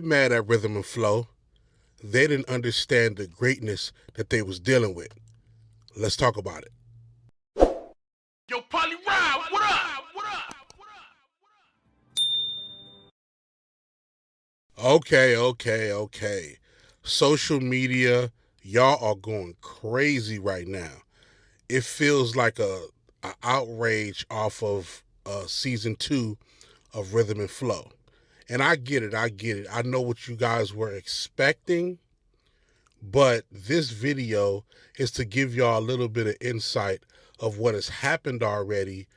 get mad at Rhythm and Flow. They didn't understand the greatness that they was dealing with. Let's talk about it. Yo, Polly Rob, what up? What up? Okay. Social media, y'all are going crazy right now. It feels like a outrage off of season 2 of Rhythm and Flow. And I get it. I know what you guys were expecting, but this video is to give y'all a little bit of insight of what has happened already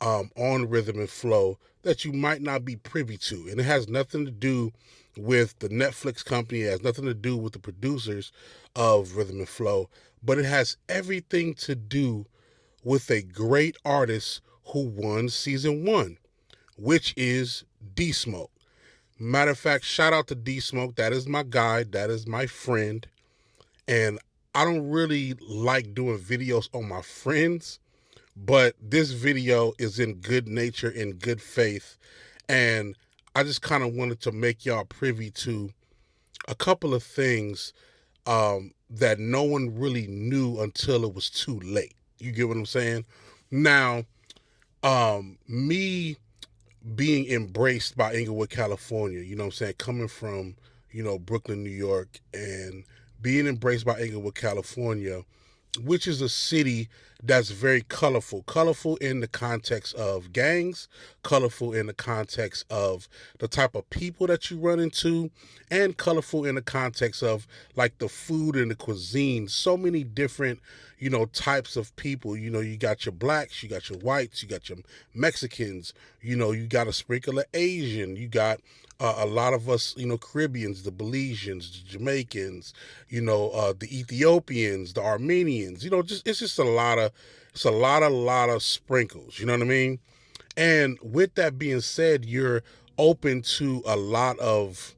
on Rhythm and Flow that you might not be privy to. And it has nothing to do with the Netflix company, it has nothing to do with the producers of Rhythm and Flow, but it has everything to do with a great artist who won season 1, which is D Smoke. Matter of fact, shout out to D Smoke. That is my guy, that is my friend. And I don't really like doing videos on my friends, but this video is in good nature, in good faith, and I just kind of wanted to make y'all privy to a couple of things that no one really knew until it was too late. You get what I'm saying? Now, me being embraced by Inglewood, California, you know what I'm saying, coming from, Brooklyn, New York, and being embraced by Inglewood, California, which is a city that's very colorful. Colorful in the context of gangs, colorful in the context of the type of people that you run into, and colorful in the context of like the food and the cuisine. So many different, types of people. You got your blacks, you got your whites, you got your Mexicans, you got a sprinkle of Asian, you got a lot of us, Caribbeans, the Belizeans, the Jamaicans, the Ethiopians, the Armenians, it's just a lot of sprinkles, you know what I mean? And with that being said, you're open to a lot of,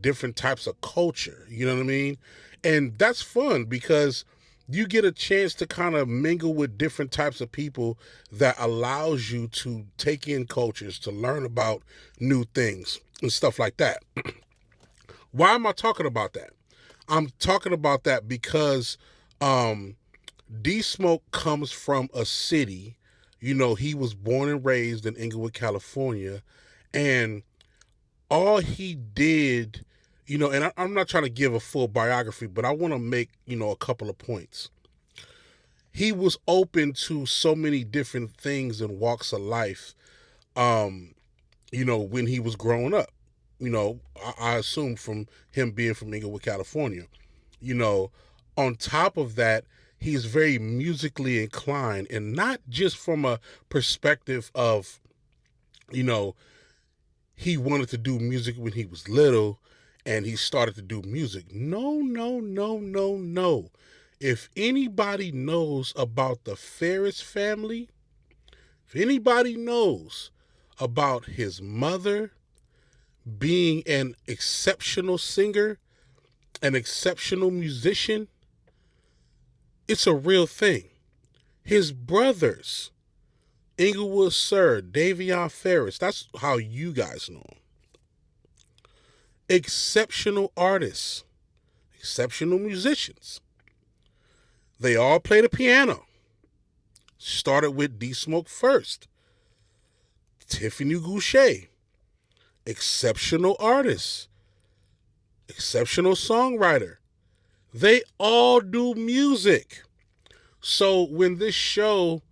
different types of culture, you know what I mean? And that's fun because you get a chance to kind of mingle with different types of people that allows you to take in cultures, to learn about new things and stuff like that. Why am I talking about that? I'm talking about that because D Smoke comes from a city, he was born and raised in Inglewood, California, and all he did, and I'm not trying to give a full biography, but I want to make, a couple of points. He was open to so many different things and walks of life, when he was growing up. I assume from him being from Inglewood, California. You know, on top of that, he's very musically inclined, and not just from a perspective of, you know, he wanted to do music when he was little and he started to do music. No. If anybody knows about the Ferris family, if anybody knows about his mother being an exceptional singer, an exceptional musician, it's a real thing. His brothers, Inglewood Sir, Davion Ferris, that's how you guys know him. Exceptional artists, exceptional musicians. They all play the piano. Started with D Smoke first. Tiffany Goucher, exceptional artist, exceptional songwriter. They all do music. So when this show,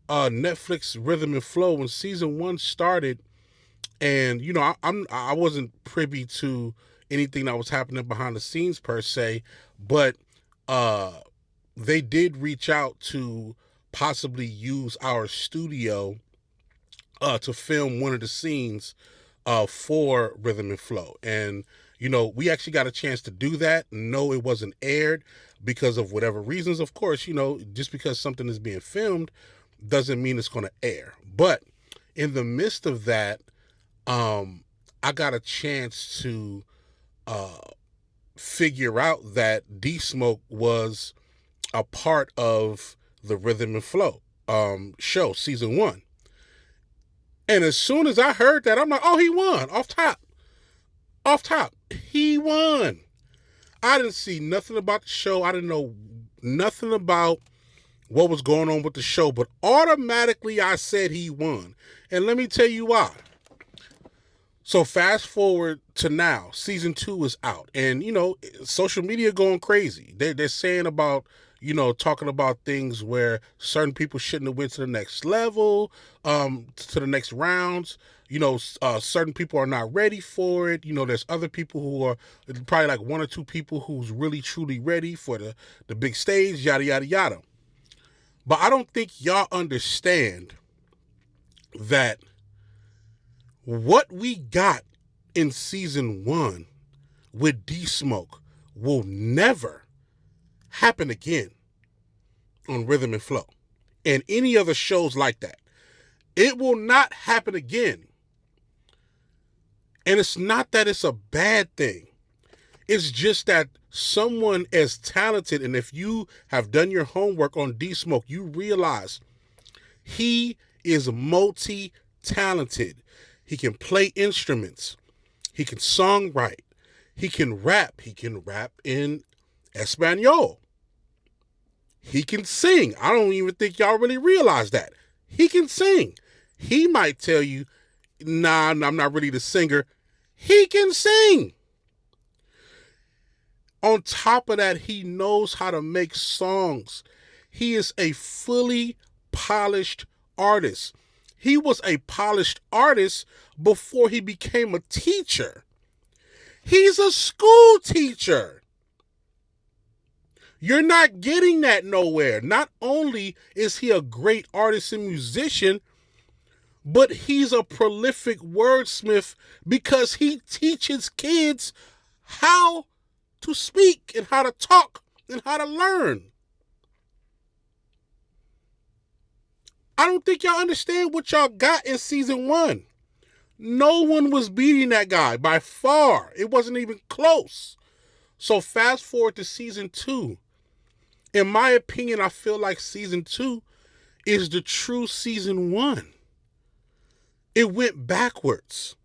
Netflix Rhythm and Flow, when season 1 started, and I wasn't privy to anything that was happening behind the scenes per se, but uh, they did reach out to possibly use our studio to film one of the scenes for Rhythm and Flow. And, we actually got a chance to do that. No, it wasn't aired because of whatever reasons. Of course, just because something is being filmed doesn't mean it's going to air. But in the midst of that, I got a chance to figure out that D Smoke was a part of the Rhythm and Flow show, season 1. And as soon as I heard that, I'm like, oh, he won. Off top. Off top. He won. I didn't see nothing about the show. I didn't know nothing about what was going on with the show, but automatically I said he won. And let me tell you why. So fast forward to now, season 2 is out, and social media going crazy. They're saying about talking about things where certain people shouldn't have went to the next level, to the next rounds. Certain people are not ready for it. There's other people who are probably like one or two people who's really truly ready for the big stage. Yada yada yada. But I don't think y'all understand that what we got in season 1 with D Smoke will never happen again on Rhythm and Flow and any other shows like that. It will not happen again. And it's not that it's a bad thing. It's just that someone as talented, and if you have done your homework on D Smoke, you realize he is multi-talented. He can play instruments. He can songwrite. He can rap. He can rap in Espanol. He can sing. I don't even think y'all really realize that. He can sing. He might tell you, nah, I'm not really the singer. He can sing. On top of that, he knows how to make songs. He is a fully polished artist. He was a polished artist before he became a teacher. He's a school teacher. You're not getting that nowhere. Not only is he a great artist and musician, but he's a prolific wordsmith because he teaches kids how to speak and how to talk and how to learn. I don't think y'all understand what y'all got in season 1. No one was beating that guy by far. It wasn't even close. So fast forward to season 2. In my opinion, I feel like season 2 is the true season 1. It went backwards.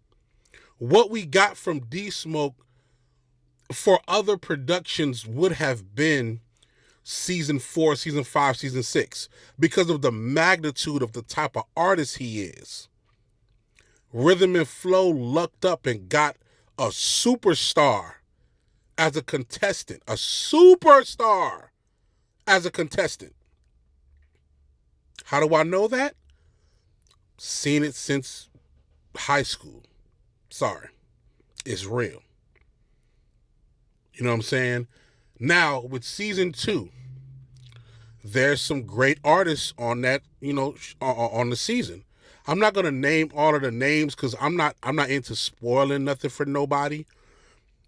What we got from D Smoke for other productions would have been season 4, season 5, season 6 because of the magnitude of the type of artist he is. Rhythm and Flow lucked up and got a superstar as a contestant. A superstar as a contestant. How do I know that? Seen it since high school. Sorry. It's real. You know what I'm saying? Now, with season 2, there's some great artists on that, on the season. I'm not gonna name all of the names because I'm not into spoiling nothing for nobody.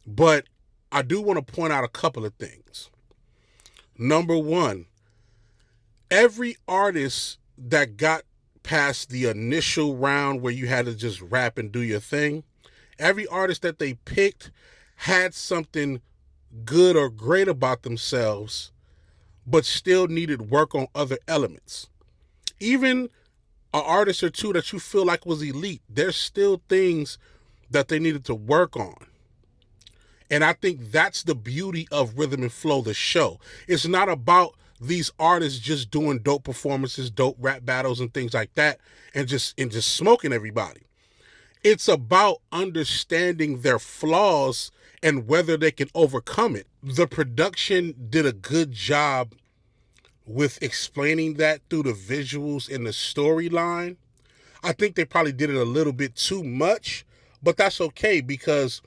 But I do want to point out a couple of things. Number one, every artist that got past the initial round where you had to just rap and do your thing, every artist that they picked had something good or great about themselves, but still needed work on other elements. Even an artist or two that you feel like was elite, there's still things that they needed to work on. And I think that's the beauty of Rhythm and Flow, the show. It's not about these artists just doing dope performances, dope rap battles and things like that, and just smoking everybody. It's about understanding their flaws and whether they can overcome it. The production did a good job with explaining that through the visuals and the storyline. I think they probably did it a little bit too much, but that's okay because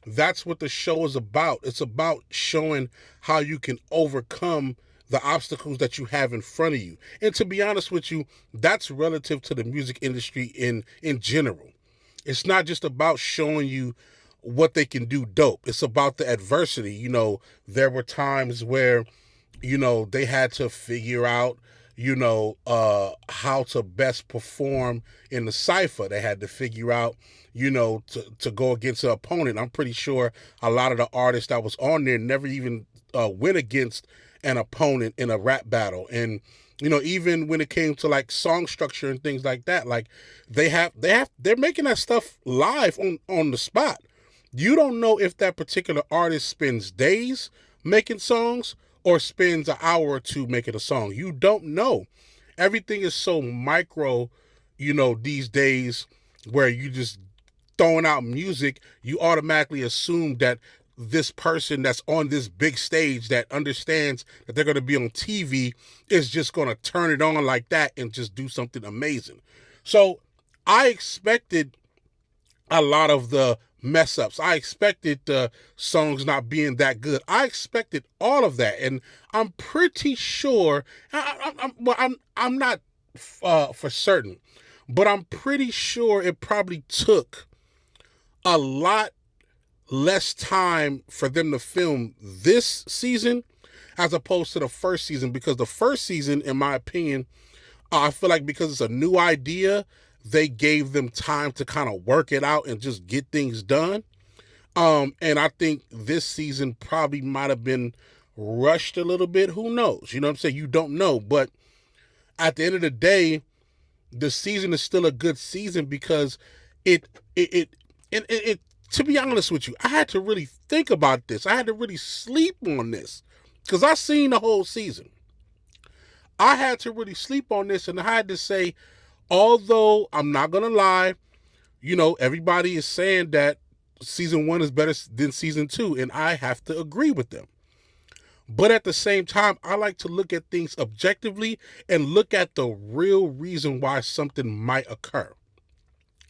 that's what the show is about. It's about showing how you can overcome the obstacles that you have in front of you. And to be honest with you, that's relative to the music industry in general. It's not just about showing you what they can do dope. It's about the adversity. There were times where, they had to figure out, how to best perform in the cypher. They had to figure out, to go against an opponent. I'm pretty sure a lot of the artists that was on there never even went against an opponent in a rap battle. And even when it came to like song structure and things like that, like they're making that stuff live on the spot. You don't know if that particular artist spends days making songs or spends an hour or two making a song. You don't know. Everything is so micro, these days, where you just throwing out music, you automatically assume that this person that's on this big stage that understands that they're going to be on TV is just going to turn it on like that and just do something amazing. So I expected a lot of the mess ups. I expected the songs not being that good. I expected all of that, and I'm pretty sure. I'm not for certain, but I'm pretty sure it probably took a lot less time for them to film this season as opposed to the first season, because the first season, in my opinion, I feel like because it's a new idea, they gave them time to kind of work it out and just get things done. And I think this season probably might have been rushed a little bit. Who knows? You know what I'm saying? You don't know. But at the end of the day, the season is still a good season because it to be honest with you, I had to really think about this. I had to really sleep on this because I seen the whole season. I had to really sleep on this, and I had to say, although I'm not gonna lie, everybody is saying that season one is better than season two, and I have to agree with them. But at the same time, I like to look at things objectively and look at the real reason why something might occur.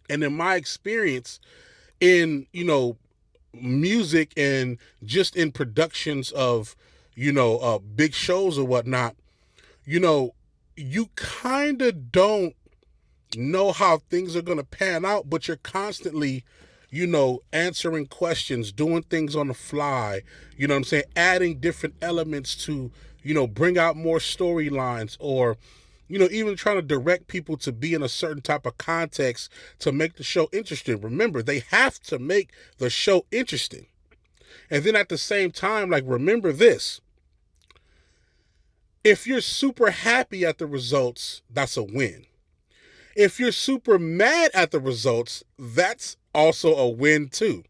And in my experience in, music and just in productions of, big shows or whatnot, you know, you kind of don't know how things are going to pan out, but you're constantly, answering questions, doing things on the fly, you know what I'm saying, adding different elements to, bring out more storylines, or, even trying to direct people to be in a certain type of context to make the show interesting. Remember, they have to make the show interesting. And then at the same time, like, remember this: if you're super happy at the results, that's a win. If you're super mad at the results, that's also a win too.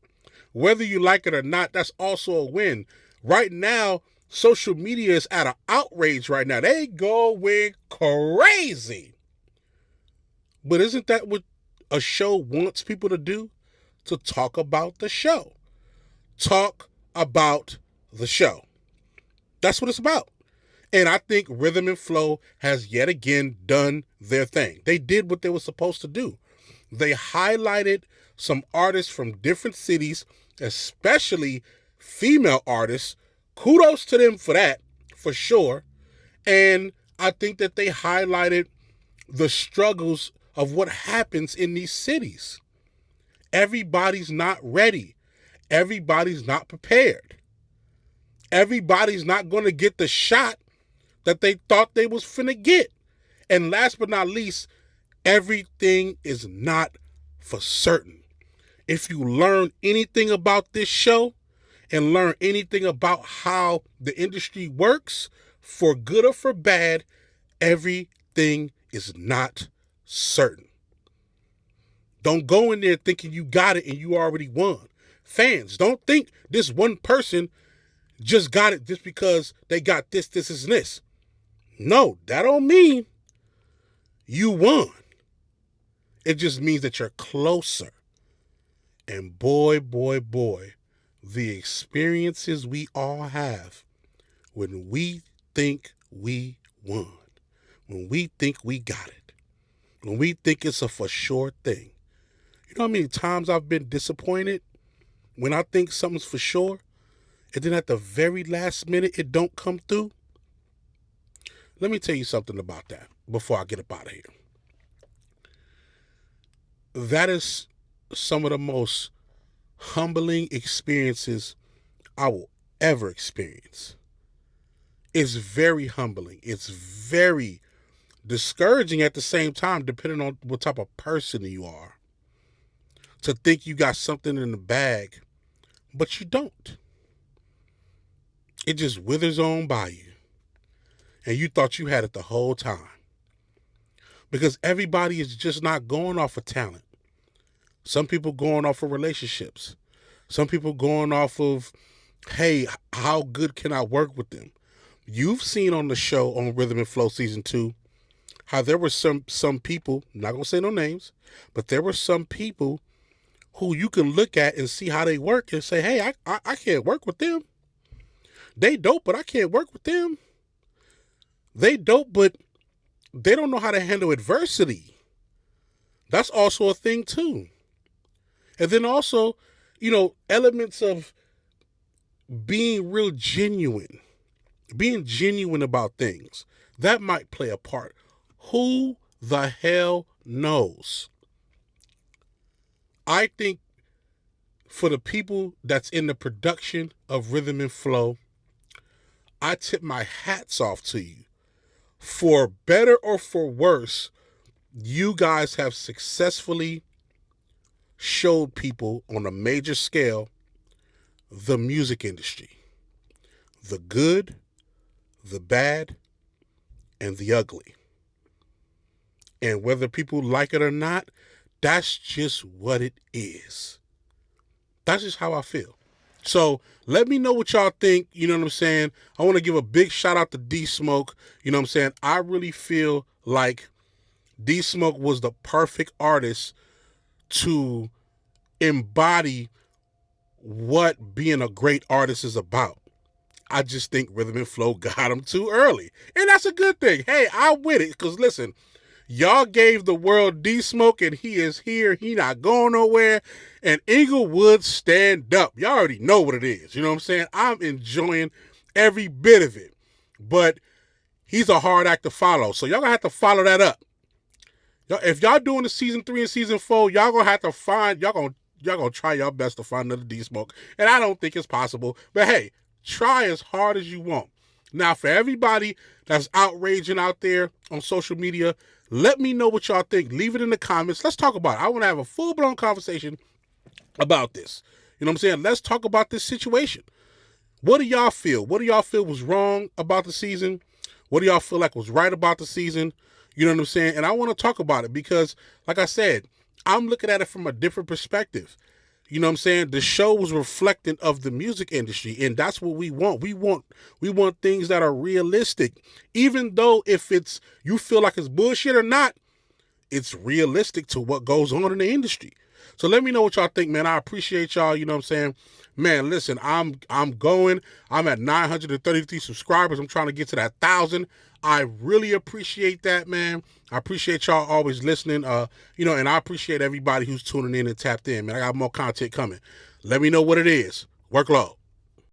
Whether you like it or not, that's also a win. Right now, social media is at an outrage right now. They going crazy. But isn't that what a show wants people to do? To talk about the show. Talk about the show. That's what it's about. And I think Rhythm and Flow has yet again done their thing. They did what they were supposed to do. They highlighted some artists from different cities, especially female artists. Kudos to them for that, for sure. And I think that they highlighted the struggles of what happens in these cities. Everybody's not ready. Everybody's not prepared. Everybody's not going to get the shot that they thought they was finna get. And last but not least, everything is not for certain. If you learn anything about this show and learn anything about how the industry works, for good or for bad, everything is not certain. Don't go in there thinking you got it and you already won. Fans, don't think this one person just got it just because they got this, and this. No, that don't mean you won. It just means that you're closer. And boy, boy, boy, the experiences we all have when we think we won, when we think we got it, when we think it's a for sure thing. You know how many times I've been disappointed when I think something's for sure, and then at the very last minute it don't come through? Let me tell you something about that before I get up out of here. That is some of the most humbling experiences I will ever experience. It's very humbling. It's very discouraging at the same time, depending on what type of person you are. To think you got something in the bag, but you don't. It just withers on by you. and you thought you had it the whole time. Because everybody is just not going off of talent. Some people going off of relationships. Some people going off of, hey, how good can I work with them? You've seen on the show on Rhythm and Flow season 2 how there were some people, I'm not gonna say no names, but there were some people who you can look at and see how they work and say, hey, I can't work with them. They dope, but I can't work with them. They dope, but they don't know how to handle adversity. That's also a thing too. And then also, elements of being real genuine, being genuine about things. That might play a part. Who the hell knows? I think for the people that's in the production of Rhythm and Flow, I tip my hats off to you. For better or for worse, you guys have successfully showed people on a major scale the music industry. The good, the bad, and the ugly. And whether people like it or not, that's just what it is. That's just how I feel. So let me know what y'all think. You know what I'm saying? I want to give a big shout out to D Smoke. You know what I'm saying? I really feel like D Smoke was the perfect artist to embody what being a great artist is about. I just think Rhythm and Flow got him too early. And that's a good thing. Hey, I'm with it. Because listen, y'all gave the world D Smoke and he is here. He not going nowhere. And Inglewood stand up. Y'all already know what it is. You know what I'm saying? I'm enjoying every bit of it. But he's a hard act to follow. So y'all gonna have to follow that up. If y'all doing the season 3 and season 4, y'all gonna have to find, y'all gonna try your best to find another D Smoke. And I don't think it's possible. But hey, try as hard as you want. Now, for everybody that's outraging out there on social media, let me know what y'all think. Leave it in the comments. Let's talk about it. I want to have a full-blown conversation about this. You know what I'm saying? Let's talk about this situation. What do y'all feel? What do y'all feel was wrong about the season? What do y'all feel like was right about the season? You know what I'm saying? And I want to talk about it because, like I said, I'm looking at it from a different perspective. You know what I'm saying? The show was reflecting of the music industry, and that's what we want. We want things that are realistic. Even though if it's you feel like it's bullshit or not, it's realistic to what goes on in the industry. So let me know what y'all think, man. I appreciate y'all. You know what I'm saying? Man, listen, I'm going. I'm at 933 subscribers. I'm trying to get to that 1,000. I really appreciate that, man. I appreciate y'all always listening. And I appreciate everybody who's tuning in and tapped in, man. I got more content coming. Let me know what it is. Work low.